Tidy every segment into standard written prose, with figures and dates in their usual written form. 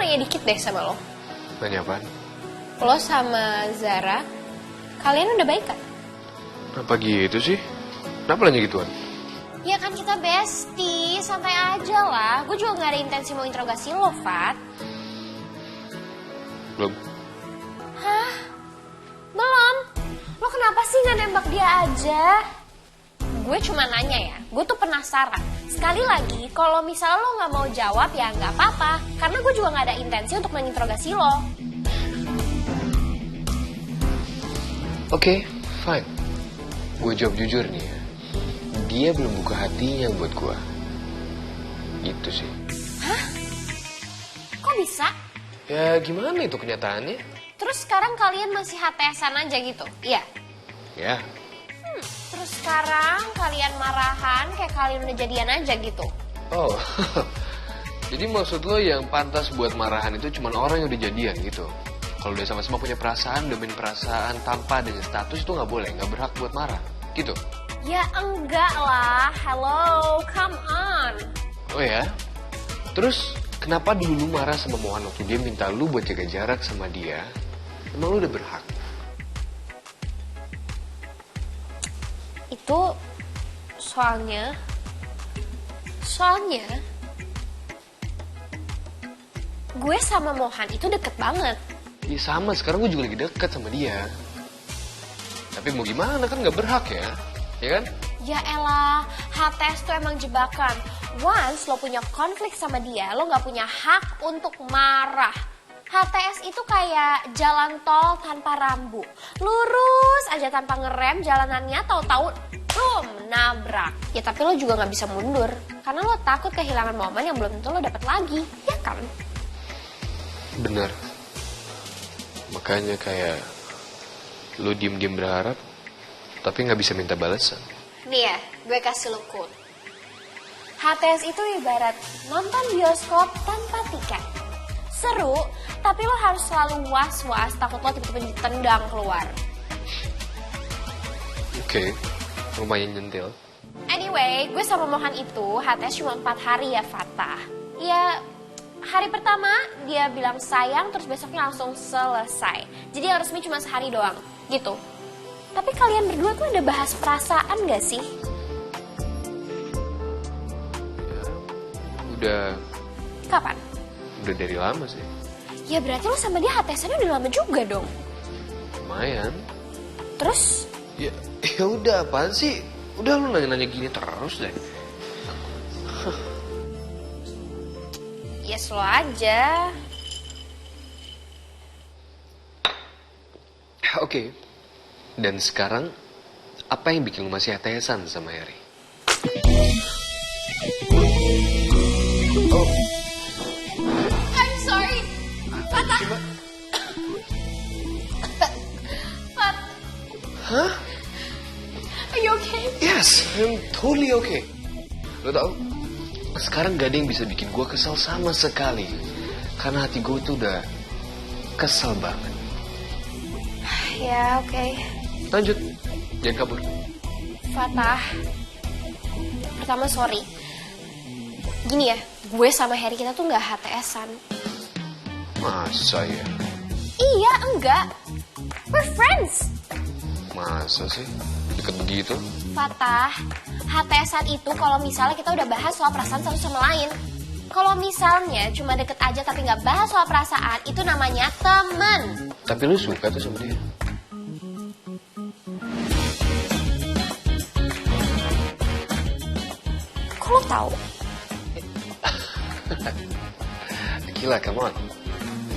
nanya dikit deh sama lo. Nanya apaan? Lo sama Zara, kalian udah baik kan? Apa gitu sih? Kenapa nanya gituan? Ya kan kita bestie, santai aja lah. Gue juga gak ada intensi mau interogasi lo, Fat. Belum. Hah? Belum? Lo kenapa sih gak nembak dia aja? Gue cuma nanya ya, gue tuh penasaran. Sekali lagi, kalau misalnya lo gak mau jawab ya gak apa-apa. Karena gue juga gak ada intensi untuk menginterogasi lo. Oke, fine. Gue jawab jujur nih ya. Dia belum buka hatinya buat gue. Gitu sih. Hah? Kok bisa? Ya gimana itu kenyataannya? Terus sekarang kalian masih HTS-an aja gitu? Iya? Ya. Terus sekarang kalian marahan kayak kalian udah jadian aja gitu? Oh, jadi maksud lo yang pantas buat marahan itu cuma orang yang udah jadian gitu? Kalau udah sama-sama punya perasaan, udah main perasaan tanpa dengan status itu nggak boleh, nggak berhak buat marah, gitu? Ya enggak lah, hello, come on. Oh ya? Terus kenapa dulu lu marah sama Mohan waktu dia minta lu buat jaga jarak sama dia? Emang lu udah berhak? Itu soalnya gue sama Mohan itu deket banget. Ya sama, sekarang gue juga lagi deket sama dia. Tapi mau gimana, kan nggak berhak ya? Ya kan? Ya elah, HTS tuh emang jebakan. Once lo punya konflik sama dia, lo gak punya hak untuk marah. HTS itu kayak jalan tol tanpa rambu. Lurus aja tanpa ngerem jalanannya, tahu-tahu boom, nabrak. Ya tapi lo juga gak bisa mundur. Karena lo takut kehilangan momen yang belum tentu lo dapet lagi. Ya kan? Bener. Makanya kayak lu diem-diem berharap, tapi nggak bisa minta balasan. Nih ya, gue kasih lo quote. HTS itu ibarat nonton bioskop tanpa tiket. Seru, tapi lo harus selalu was-was takut lo tiba-tiba ditendang keluar. Oke, lumayan nyentil. Anyway, gue sama Mohan itu HTS cuma 4 hari ya, Fatah. Ya, hari pertama dia bilang sayang, terus besoknya langsung selesai. Jadi yang resmi cuma sehari doang, gitu. Tapi kalian berdua tuh ada bahas perasaan gak sih? Udah. Kapan? Udah dari lama sih. Ya berarti lo sama dia HTS-nya udah lama juga dong. Lumayan. Terus? Ya udah, apaan sih? Udah lu nanya-nanya gini terus deh. Ya slow aja. Oke. Dan sekarang, apa yang bikin lu masih HTS-an sama Harry? Oh. I'm sorry. Fatah. Fat. Hah? Are you okay? Yes, I'm totally okay. Lo tau, sekarang gak ada yang bisa bikin gue kesel sama sekali. Karena hati gue tuh udah kesel banget. Ya oke. Lanjut, jangan kabur. Fatah, pertama sorry. Gini ya, gue sama Harry kita tuh gak HTS-an. Masa ya? Iya, enggak. We're friends. Masa sih? Deket begitu? Fatah, HTS-an itu kalau misalnya kita udah bahas soal perasaan satu sama lain. Kalau misalnya cuma deket aja tapi gak bahas soal perasaan, itu namanya temen. Tapi lu suka tuh sama dia? Kok lo tau? Gila, come on.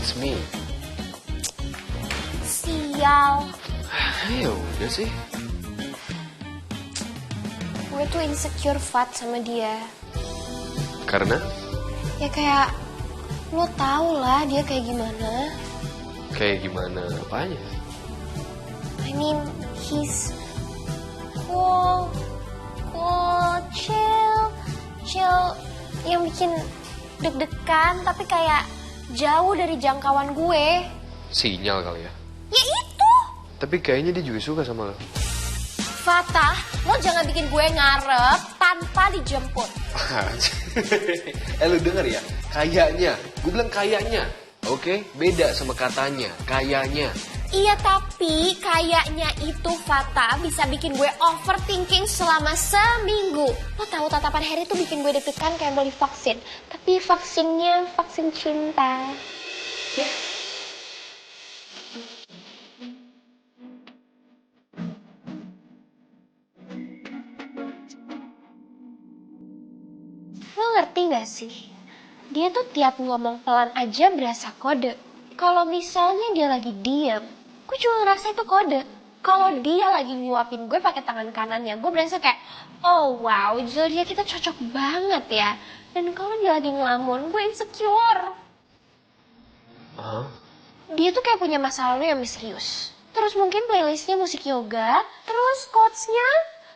It's me. Sial. Ya udah sih. Gue tuh insecure Fat sama dia. Karena? Ya kayak, lo tau lah dia kayak gimana. Kayak gimana apanya? I mean, he's cool, chill, yang bikin deg-degan tapi kayak jauh dari jangkauan gue. Sinyal kali ya? Ya itu. Tapi kayaknya dia juga suka sama lo. Fatah, lo jangan bikin gue ngarep tanpa dijemput. Lu denger ya? Kayaknya. Gue bilang kayaknya. Oke, beda sama katanya, kayaknya. Iya, tapi kayaknya itu Fata bisa bikin gue overthinking selama seminggu. Lo tahu tatapan Harry tuh bikin gue deg-degan kayak mau divaksin. Tapi vaksinnya vaksin cinta. Ya. Lo ngerti gak sih? Dia tuh tiap ngomong pelan aja berasa kode. Kalau misalnya dia lagi diam, gue juga ngerasa itu kode. Kalau dia lagi nyuapin gue pakai tangan kanannya, gue berasa kayak, oh wow, zodiak kita cocok banget ya. Dan kalau dia lagi ngelamun, gue insecure. Hah? Dia tuh kayak punya masa lalu yang misterius. Terus mungkin playlistnya musik yoga, terus quotes-nya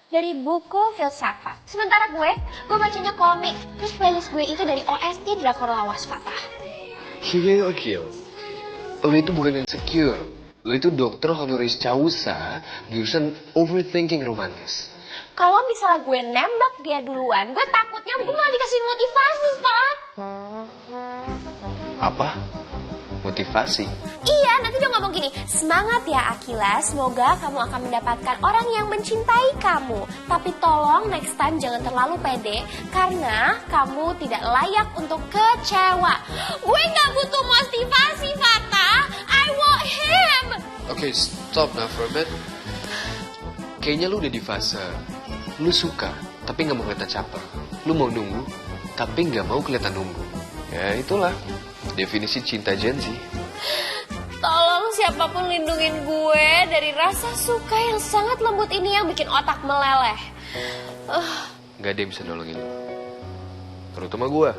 dari buku filsafat. Sementara gue bacanya komik. Terus playlist gue itu dari OST Drakor Lawas Fatah. Gokil. Lo itu bukan insecure. Lo itu dokter honoris causa jurusan overthinking romantis. Kalau misalnya gue nembak dia duluan, gue takutnya gue malah dikasih motivasi, Fat. Apa? Motivasi? Iya, nanti dia ngomong gini, semangat ya Akila, semoga kamu akan mendapatkan orang yang mencintai kamu. Tapi tolong next time jangan terlalu pede, karena kamu tidak layak untuk kecewa. Gue gak butuh motivasi, Fata. I want him. Oke, stop now for a bit. Kayaknya lu udah di fase lu suka, tapi gak mau kelihatan caper. Lu mau nunggu, tapi gak mau kelihatan nunggu. Ya itulah definisi cinta Gen Z. Tolong siapapun lindungin gue dari rasa suka yang sangat lembut ini yang bikin otak meleleh. Gak ada yang bisa nolongin lu. Terutama gue.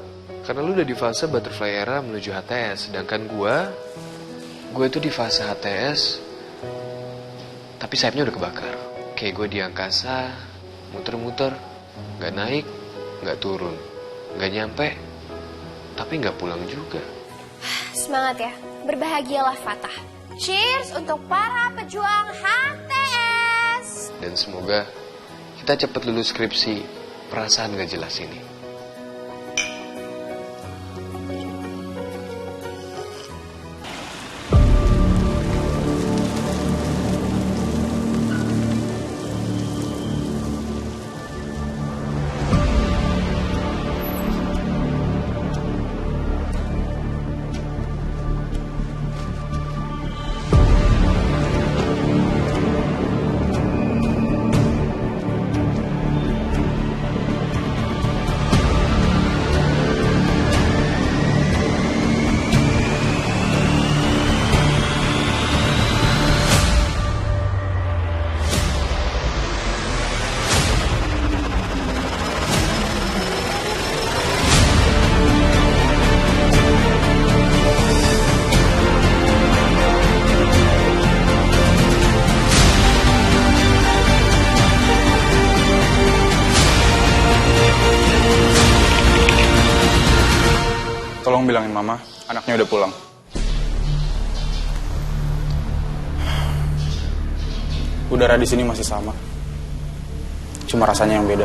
Karena lu udah di fase butterfly era menuju HTS. Sedangkan gue itu di fase HTS, tapi sayapnya udah kebakar. Kayak gue di angkasa, muter-muter, gak naik, gak turun, gak nyampe, tapi gak pulang juga. Semangat ya, berbahagialah Fatah. Cheers untuk para pejuang HTS. Dan semoga kita cepat lulus skripsi perasaan gak jelas ini. Tolong bilangin mama, anaknya udah pulang. Udara di sini masih sama. Cuma rasanya yang beda.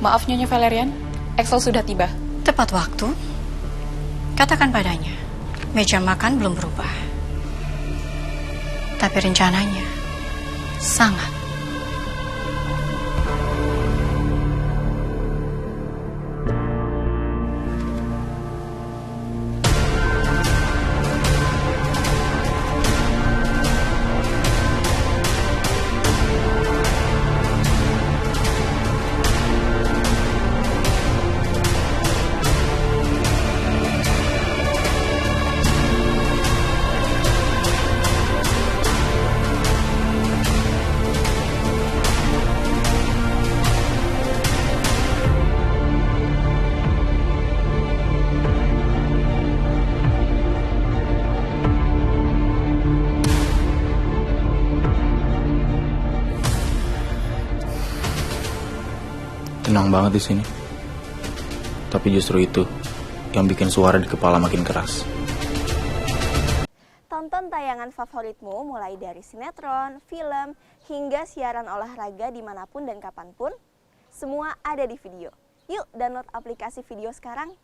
Maaf Nyonya Valerian, Axel sudah tiba. Tepat waktu. Katakan padanya, meja makan belum berubah. Tapi rencananya sangat. Tenang banget di sini. Tapi justru itu yang bikin suara di kepala makin keras. Tonton tayangan favoritmu mulai dari sinetron, film, hingga siaran olahraga dimanapun dan kapanpun. Semua ada di video. Yuk download aplikasi video sekarang.